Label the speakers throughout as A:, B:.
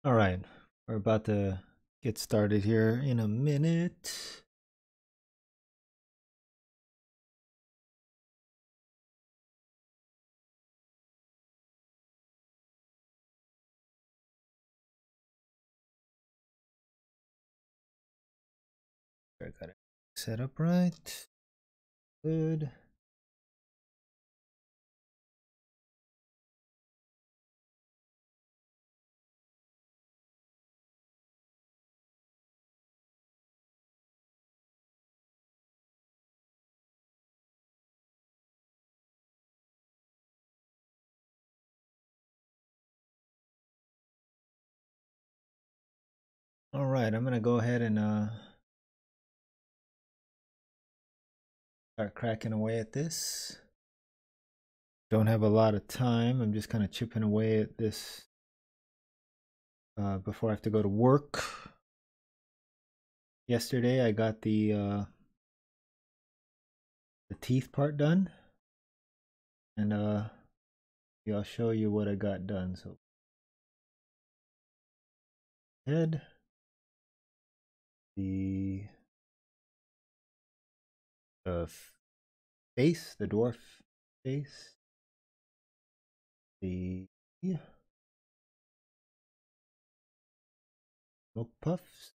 A: All right, we're about to get started here in a minute. I got it set up right. Good. All right, I'm gonna go ahead and start cracking away at this. Don't have a lot of time. I'm just kind of chipping away at this before I have to go to work. Yesterday, I got the teeth part done, and yeah, I'll show you what I got done. So head, the face, the dwarf face, the smoke puffs,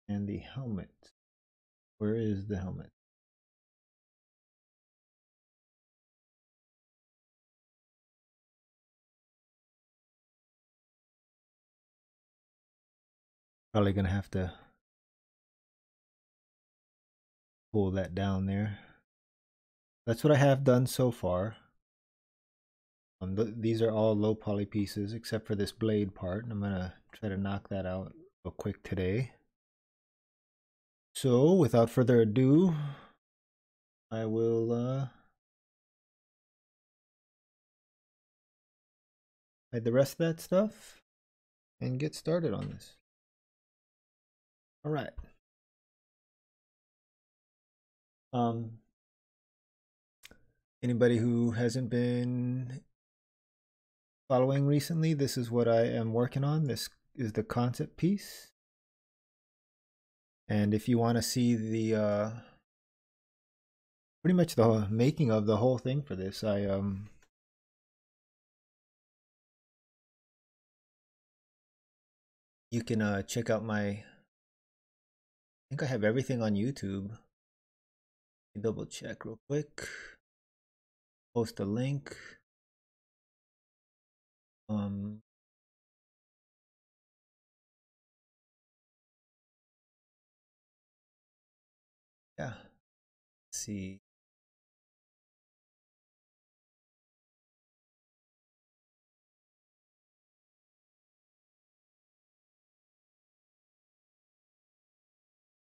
A: and the helmet. Where is the helmet? Probably gonna have to pull that down there. That's what I have done so far. These are all low poly pieces except for this blade part, and I'm gonna try to knock that out real quick today. So without further ado, I will hide the rest of that stuff and get started on this. All right. Anybody who hasn't been following recently, this is what I am working on. This is the concept piece. And if you want to see the pretty much the making of the whole thing for this, you can check out I think I have everything on YouTube. Double check real quick. Post a link. Yeah. Let's see.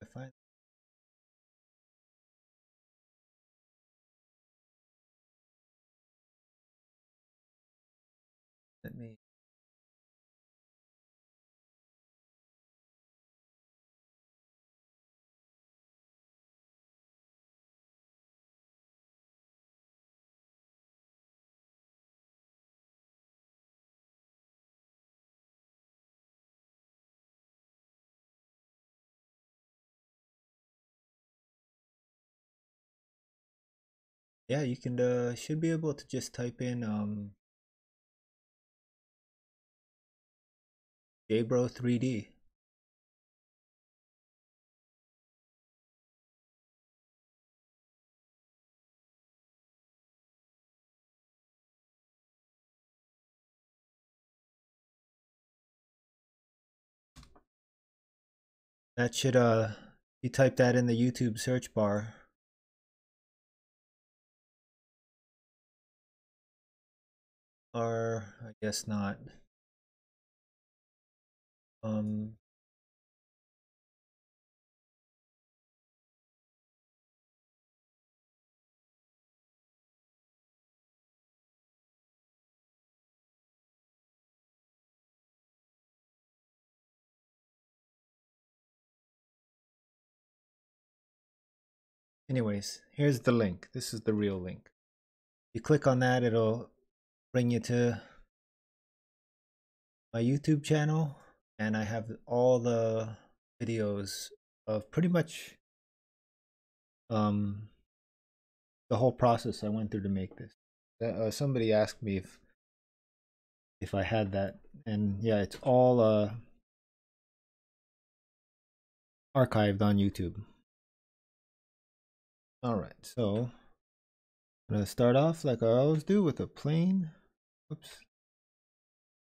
A: I find. Let me. Yeah, you can should be able to just type in JBro 3D. That should you type that in the YouTube search bar. Or I guess not. Um Anyways, here's the link. This is the real link. You click on that, it'll bring you to my YouTube channel, and I have all the videos of pretty much the whole process I went through to make this. Somebody asked me if I had that, and yeah, it's all archived on YouTube. All right, so I'm gonna start off like I always do with a plane. Oops,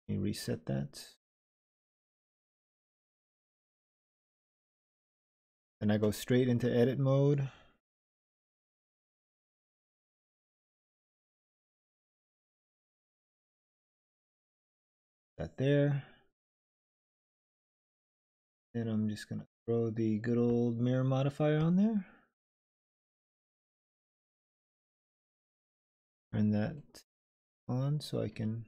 A: let me reset that. And I go straight into edit mode. That there. Then I'm just gonna throw the good old mirror modifier on there. Turn that on so I can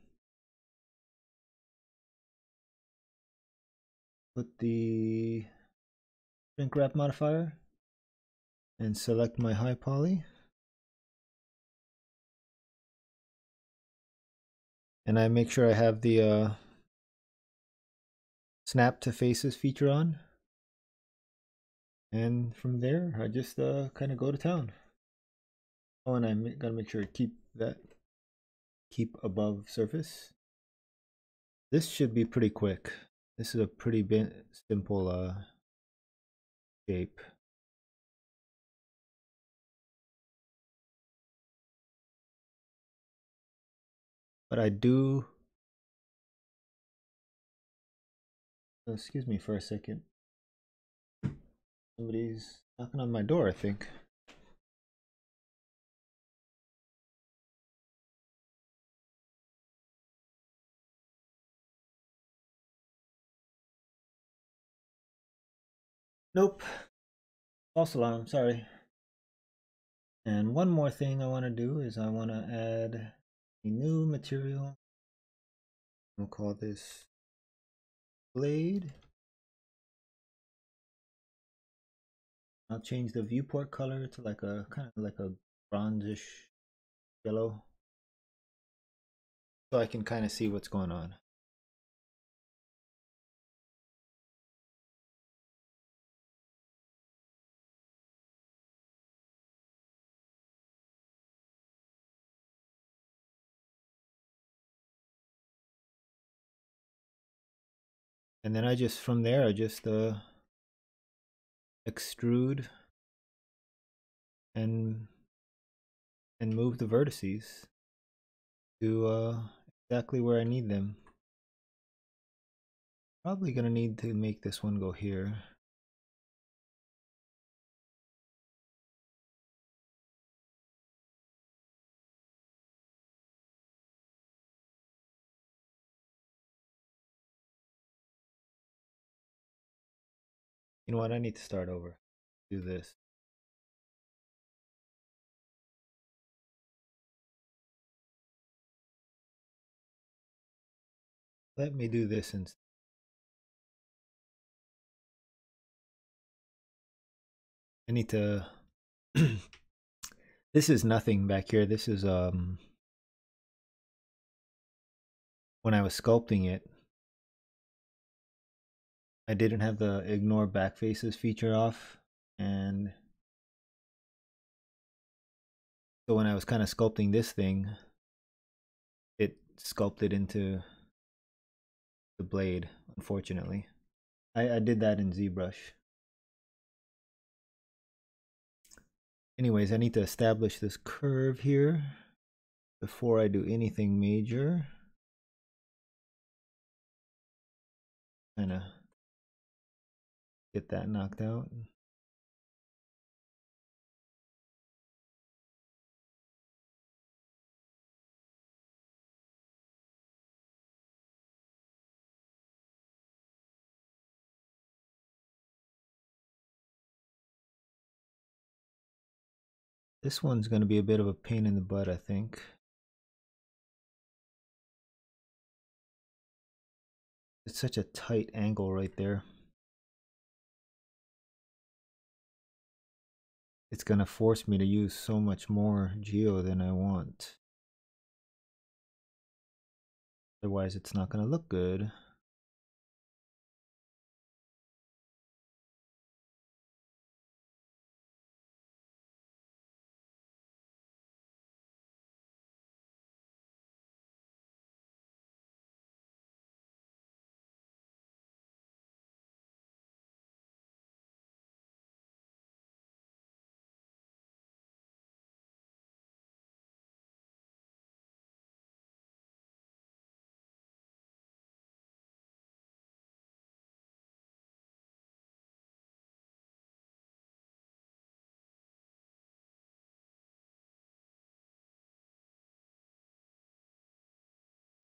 A: put the shrink wrap modifier and select my high poly. And I make sure I have the snap to faces feature on. And from there, I just kind of go to town. Oh, and I gotta make sure to keep above surface. This should be pretty quick. This is a pretty simple shape. But I do, excuse me for a second. Somebody's knocking on my door, I think. Nope. False alarm, sorry. And one more thing I want to do is I want to add a new material. We'll call this blade. I'll change the viewport color to like a kind of like a bronzish yellow, so I can kind of see what's going on. And then I just, from there, I just extrude and move the vertices to exactly where I need them. Probably gonna need to make this one go here. You know what, I need to start over. Do this. Let me do this instead. I need to this is nothing back here. This is when I was sculpting it, I didn't have the ignore back faces feature off, and so when I was kind of sculpting this thing, it sculpted into the blade, unfortunately. I did that in ZBrush. Anyways, I need to establish this curve here before I do anything major. Kind of get that knocked out. This one's going to be a bit of a pain in the butt, I think. It's such a tight angle right there. It's going to force me to use so much more geo than I want. Otherwise, it's not going to look good.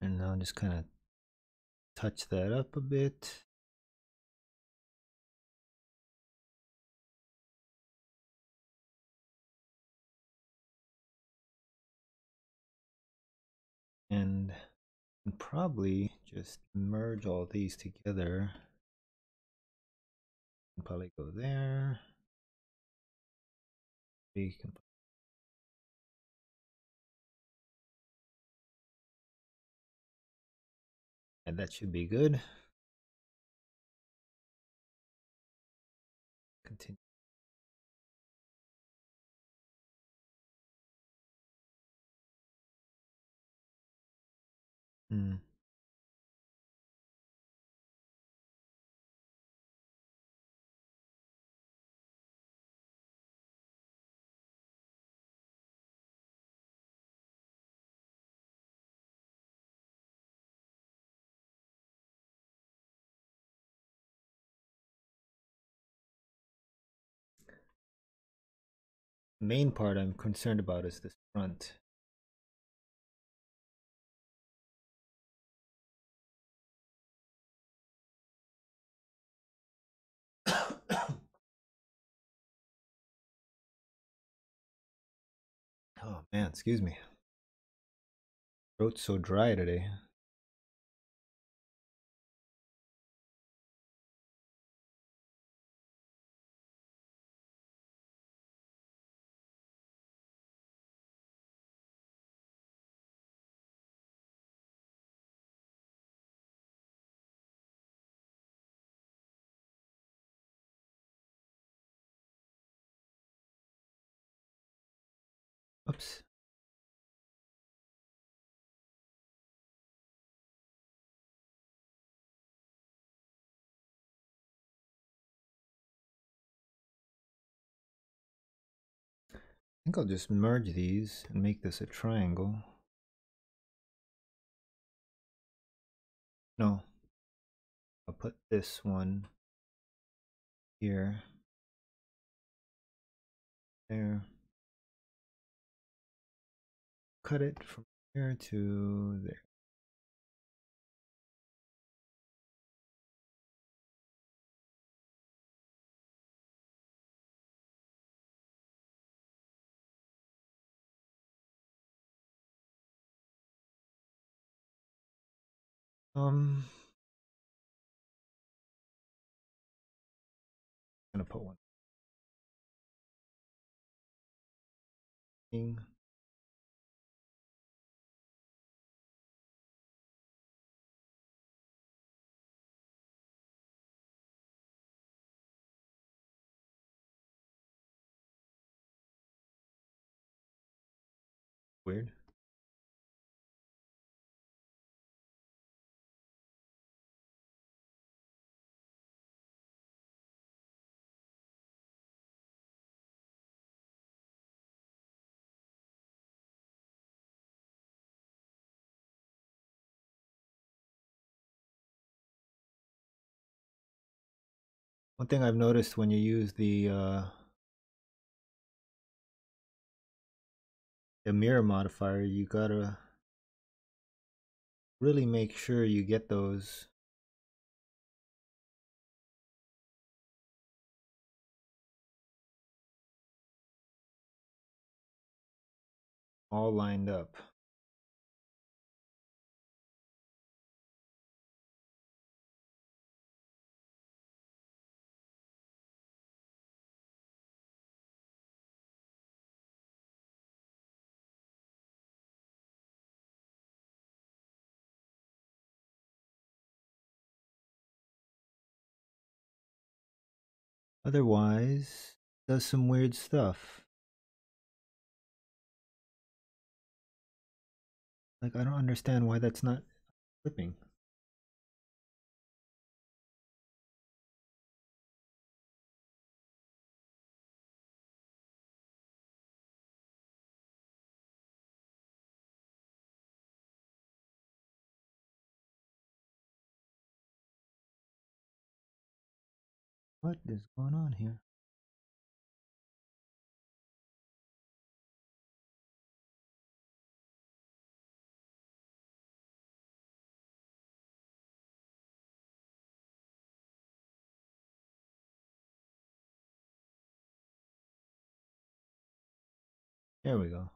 A: And now just kind of touch that up a bit. And probably just merge all these together. And probably go there. We can, and that should be good. Continue. Hmm. Main part I'm concerned about is this front. Oh man, excuse me. Throat's so dry today. Oops. I think I'll just merge these and make this a triangle. No, I'll put this one here, there. Cut it from here to there. I'm gonna put one thing. Weird. One thing I've noticed when you use the mirror modifier, you gotta really make sure you get those all lined up. Otherwise, it does some weird stuff. Like, I don't understand why that's not flipping. What is going on here? There we go.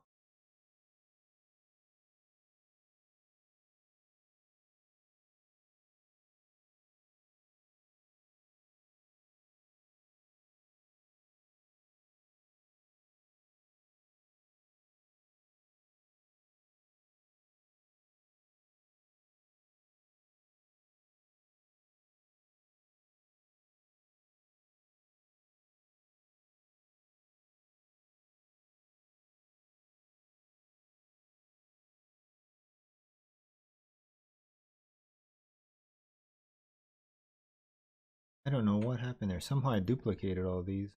A: I don't know what happened there. Somehow I duplicated all these.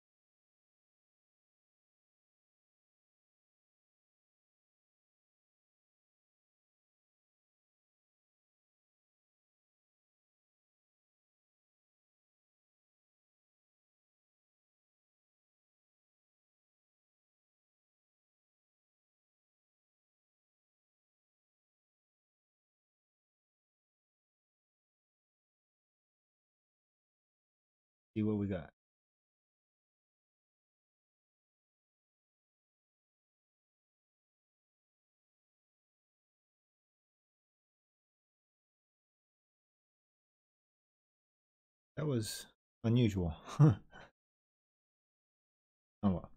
A: See what we got. That was unusual. Oh well.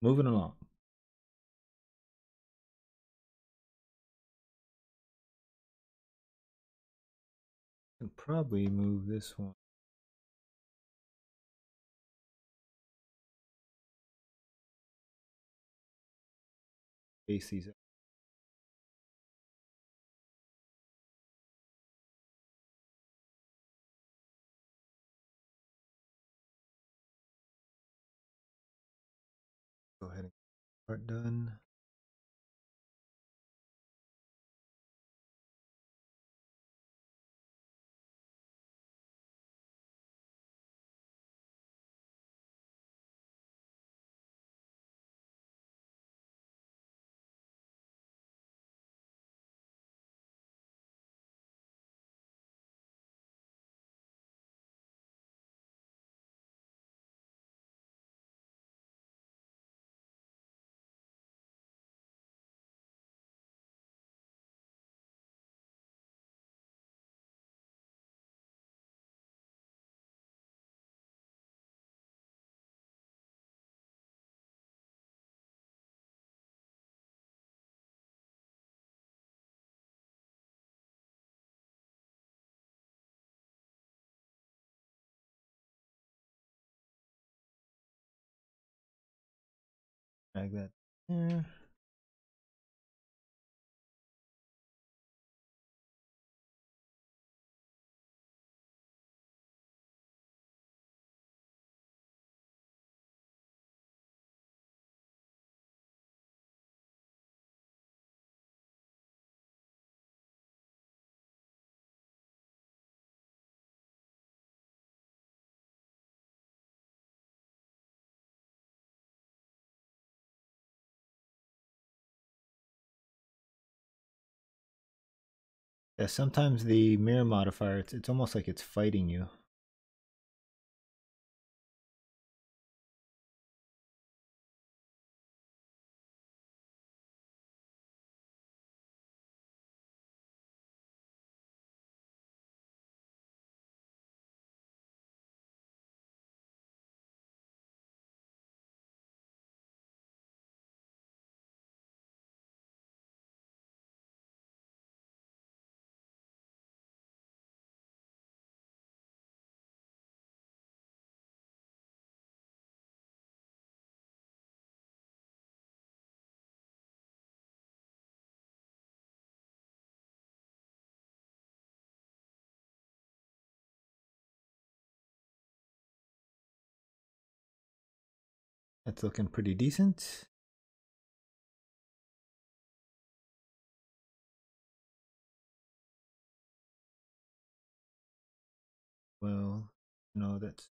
A: Moving along. I'll probably move this one. Face these. Go ahead and start done. Drag that there. Yeah, sometimes the mirror modifier, it's almost like it's fighting you. That's looking pretty decent. Well, no, that's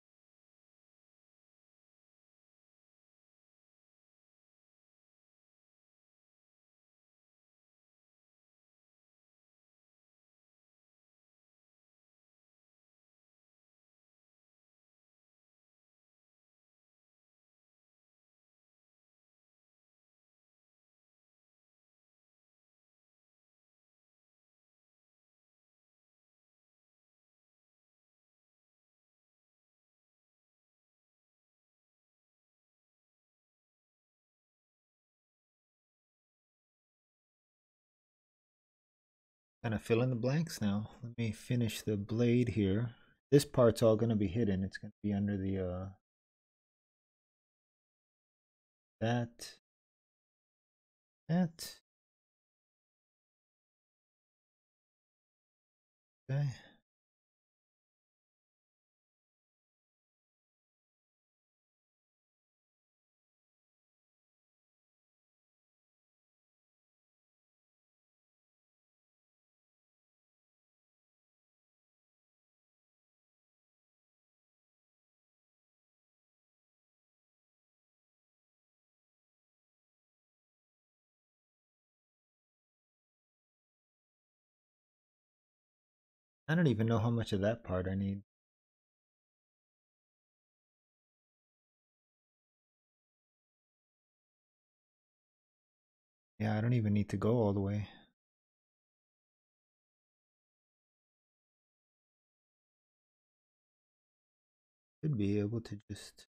A: Kind of fill in the blanks now. Let me finish the blade here. This part's all going to be hidden. It's going to be under the that. Okay. I don't even know how much of that part I need. Yeah, I don't even need to go all the way. Should be able to just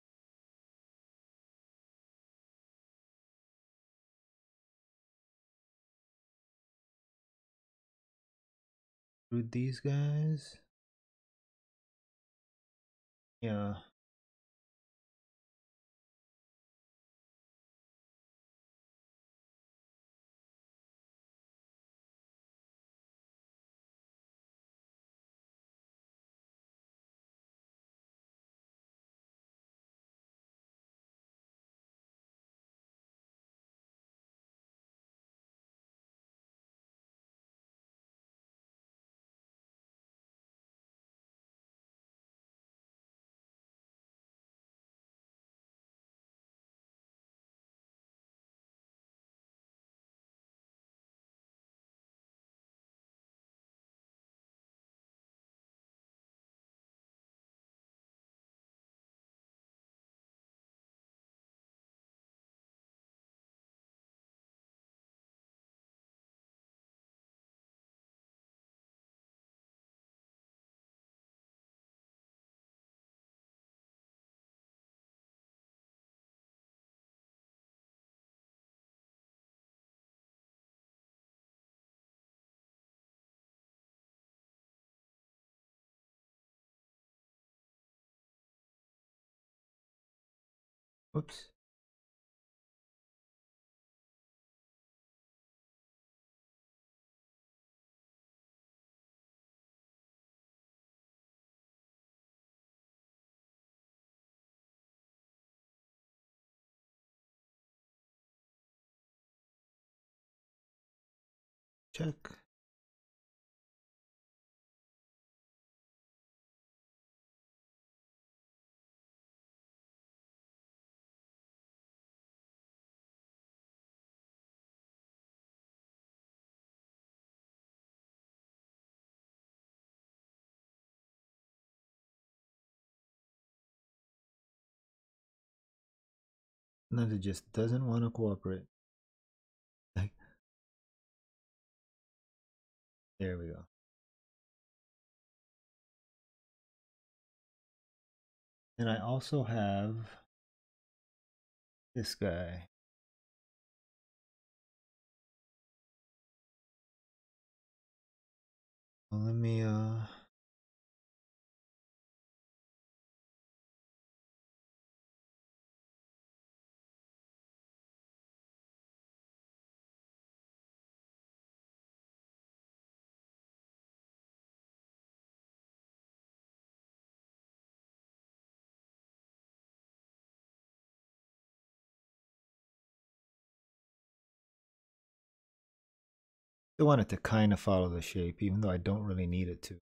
A: root these guys. Yeah. Oops. Check. And then it just doesn't want to cooperate. Like, there we go. And I also have this guy. Well, let me still want it to kind of follow the shape, even though I don't really need it to.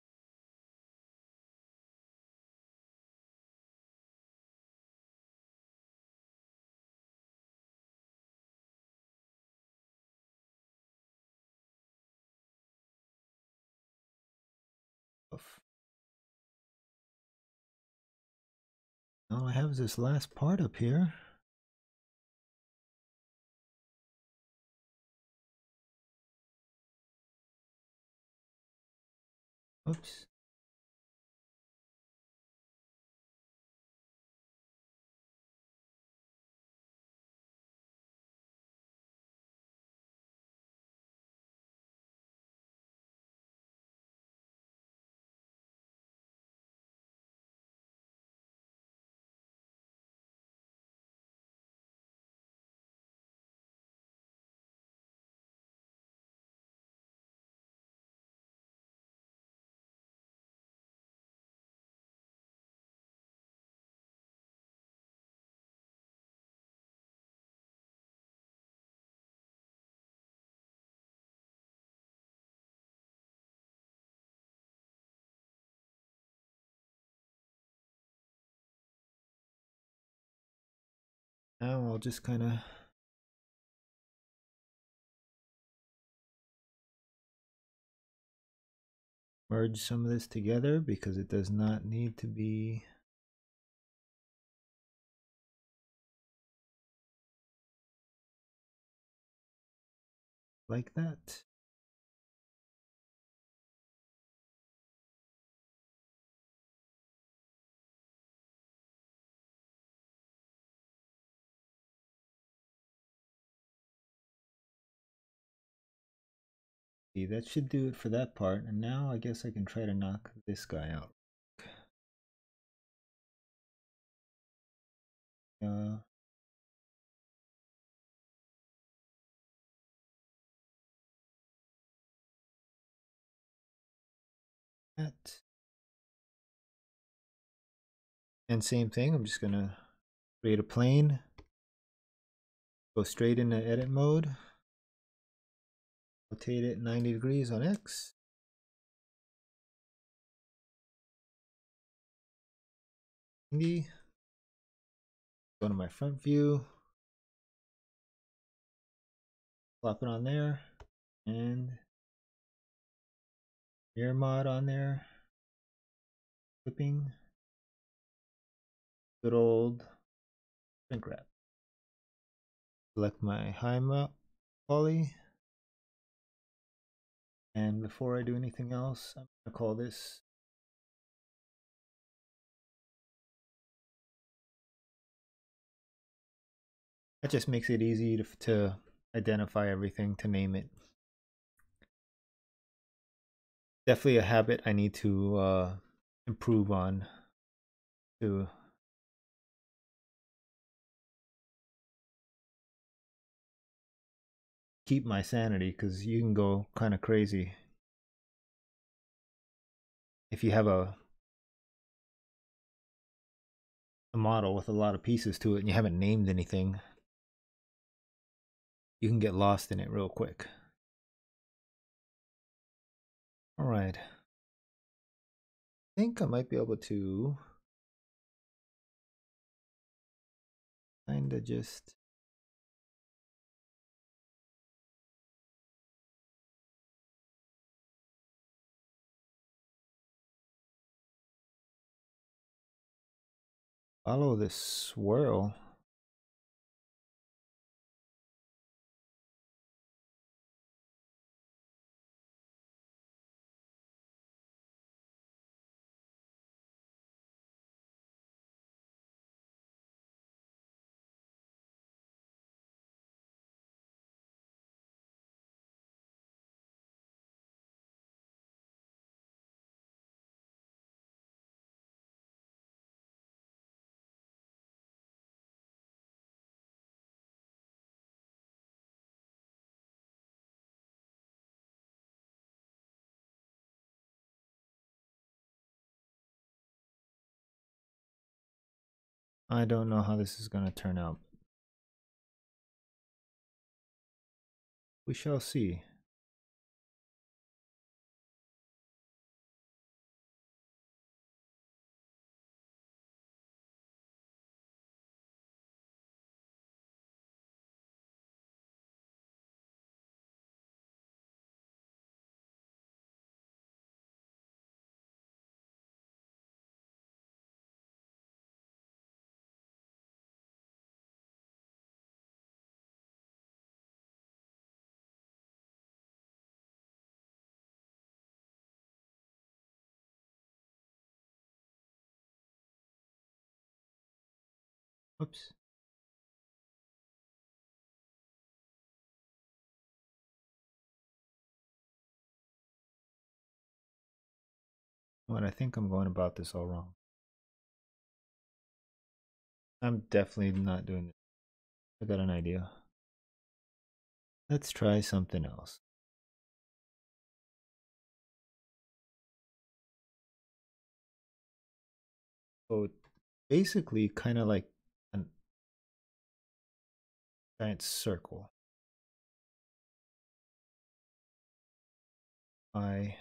A: All I have is this last part up here. Oops. Now I'll just kind of merge some of this together because it does not need to be like that. See, that should do it for that part. And now I guess I can try to knock this guy out. Uh, that. And same thing, I'm just gonna create a plane, go straight into edit mode, rotate it 90 degrees on X. Go to my front view, plop it on there, and mirror mod on there, clipping, good old shrink wrap. Select my high poly, and before I do anything else, I'm gonna call this that just makes it easy to identify everything, to name it. Definitely a habit I need to improve on to keep my sanity, because you can go kind of crazy if you have a model with a lot of pieces to it and you haven't named anything. You can get lost in it real quick. All right, I think I might be able to kind of just follow this swirl. I don't know how this is going to turn out. We shall see. Oops. What, I think I'm going about this all wrong. I'm definitely not doing it. I got an idea. Let's try something else. So basically kind of like a giant circle. I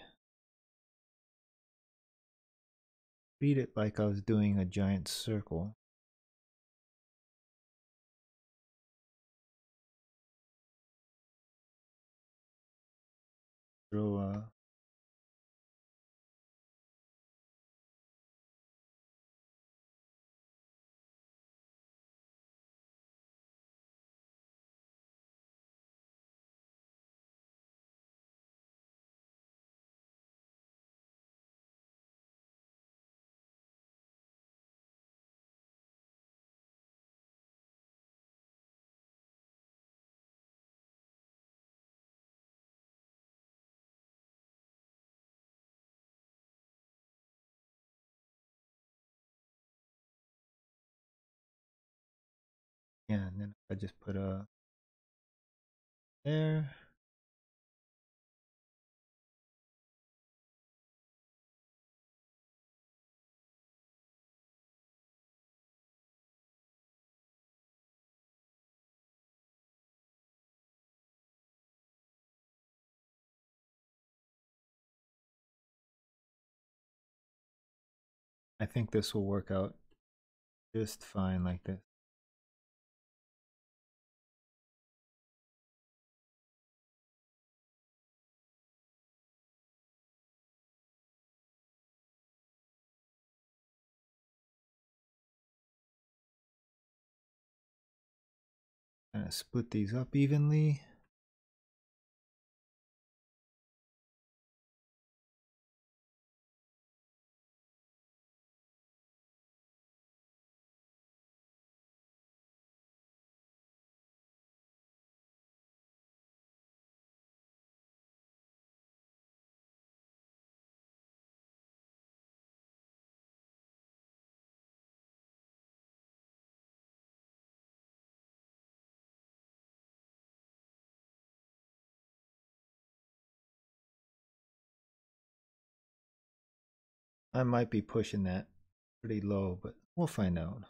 A: treat it like I was doing a giant circle. throw yeah, and then I just put a there. I think this will work out just fine like this. Kind of split these up evenly. I might be pushing that pretty low, but we'll find out.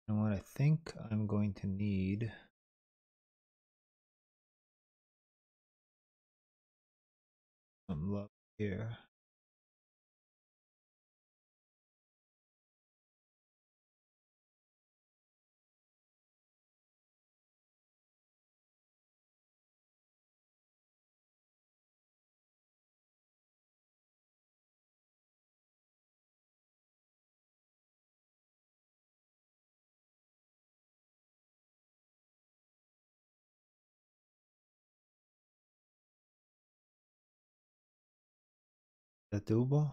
A: And what I think I'm going to need some love here. Is that doable?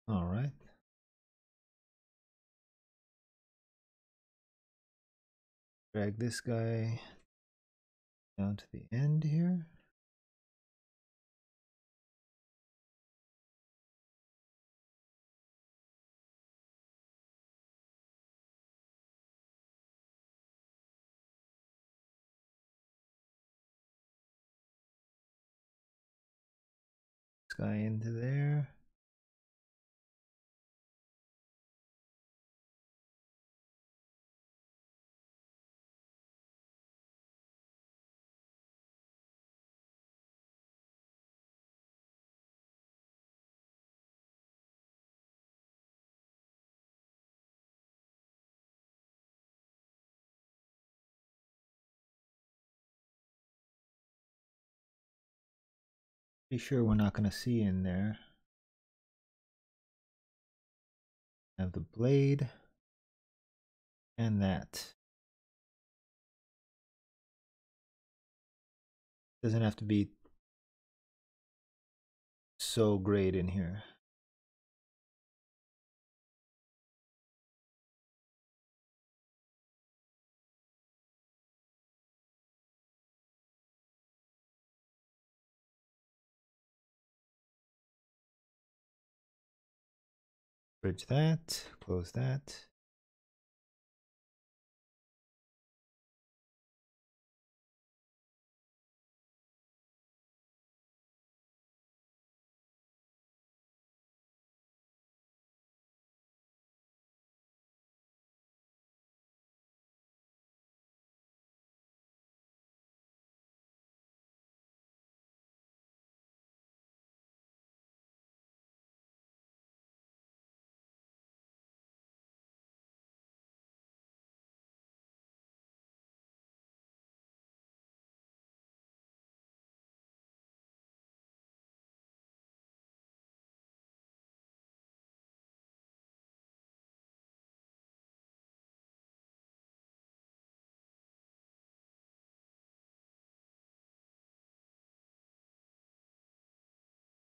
A: All right. Drag this guy down to the end here. This guy into there. Be sure we're not going to see in there. Have the blade and that. Doesn't have to be so great in here. Bridge that, close that.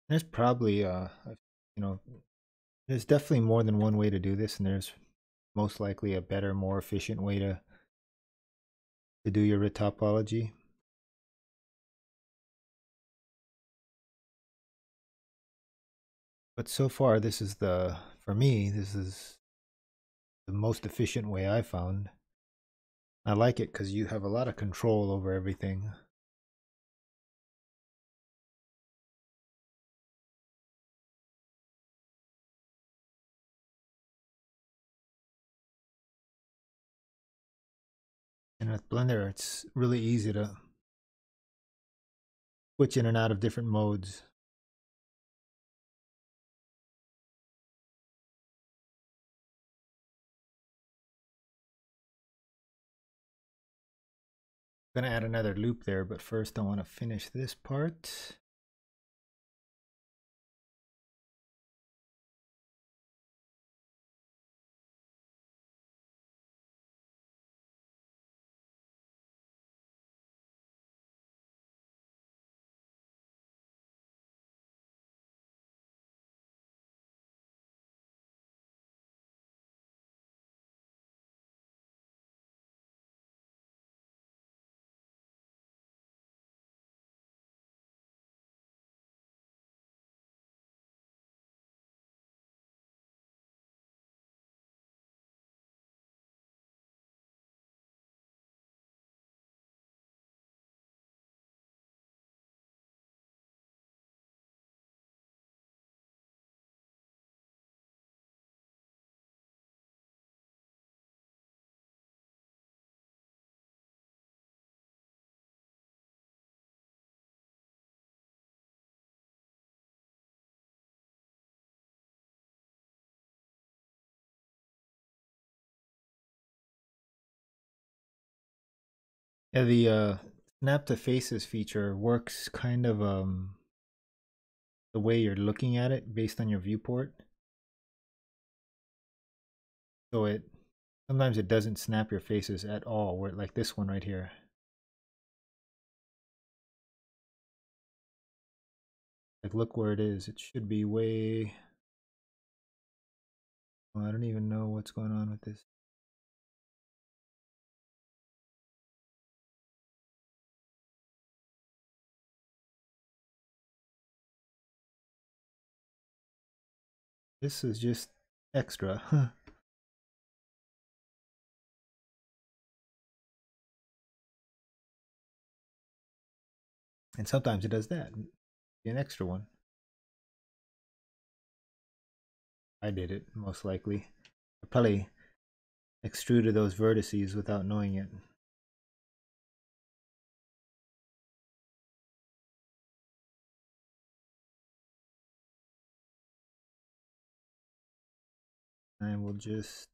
A: There's probably you know, there's definitely more than one way to do this, and there's most likely a better, more efficient way to do your retopology. But so far, this is for me, this is the most efficient way I found. I like it because you have a lot of control over everything. And with Blender, it's really easy to switch in and out of different modes. I'm gonna add another loop there, but first I want to finish this part. Yeah, the snap to faces feature works kind of the way you're looking at it based on your viewport. So it sometimes it doesn't snap your faces at all, where like this one right here. Like look where it is. It should be way, well, I don't even know what's going on with this. This is just extra. And sometimes it does that. An extra one. I did it, most likely. I probably extruded those vertices without knowing it. I will just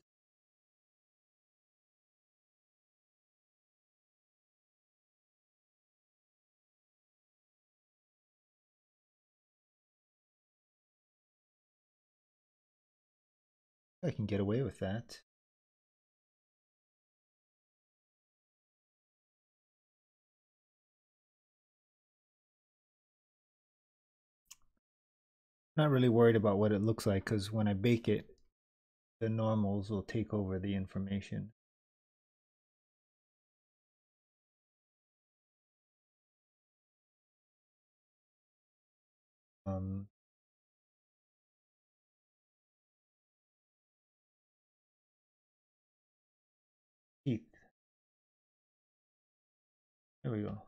A: I can get away with that. Not really worried about what it looks like because when I bake it, the normals will take over the information. Um, Teeth. There we go.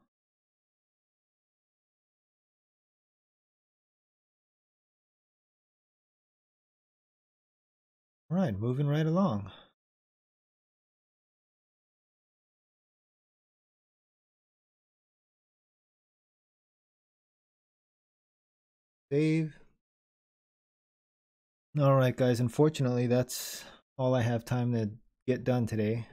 A: All right, moving right along. Save. All right, guys. Unfortunately, that's all I have time to get done today.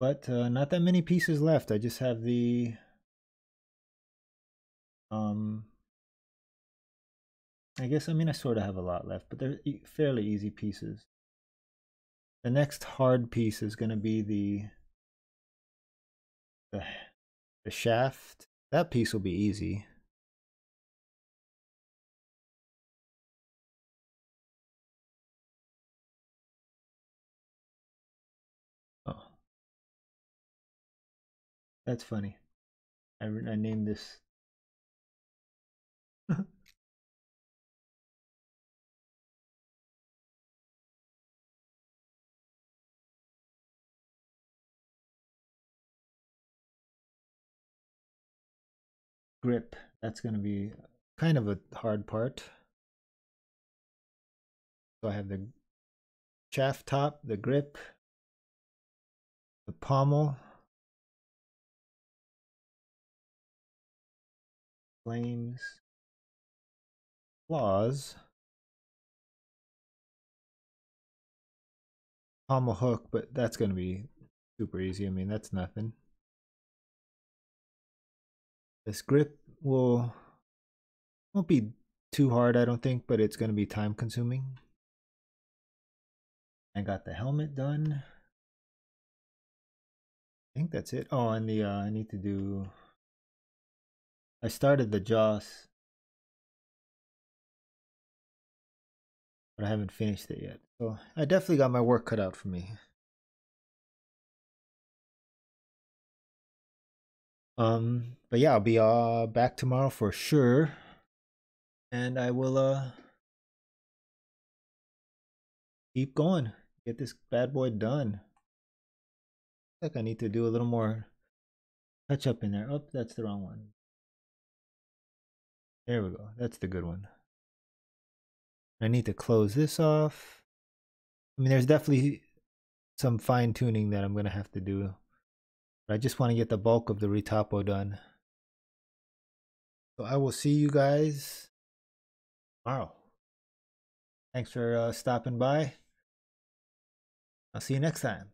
A: But not that many pieces left. I just have the I guess, I mean, I sort of have a lot left, but they're fairly easy pieces. The next hard piece is going to be the, the shaft. That piece will be easy. That's funny. I named this. Grip. That's going to be kind of a hard part. So I have the shaft top, the grip, the pommel, flames, claws, pommel hook, but that's going to be super easy. I mean, that's nothing. This grip won't be too hard, I don't think, but it's going to be time consuming. I got the helmet done. I think that's it. Oh, and the I need to do. I started the jaws, but I haven't finished it yet. So I definitely got my work cut out for me. But yeah, I'll be back tomorrow for sure, and I will keep going, get this bad boy done. Like I need to do a little more touch up in there. Oh, that's the wrong one. There we go. That's the good one. I need to close this off. I mean, there's definitely some fine tuning that I'm gonna have to do, but I just want to get the bulk of the retopo done. So I will see you guys tomorrow. Thanks for stopping by. I'll see you next time.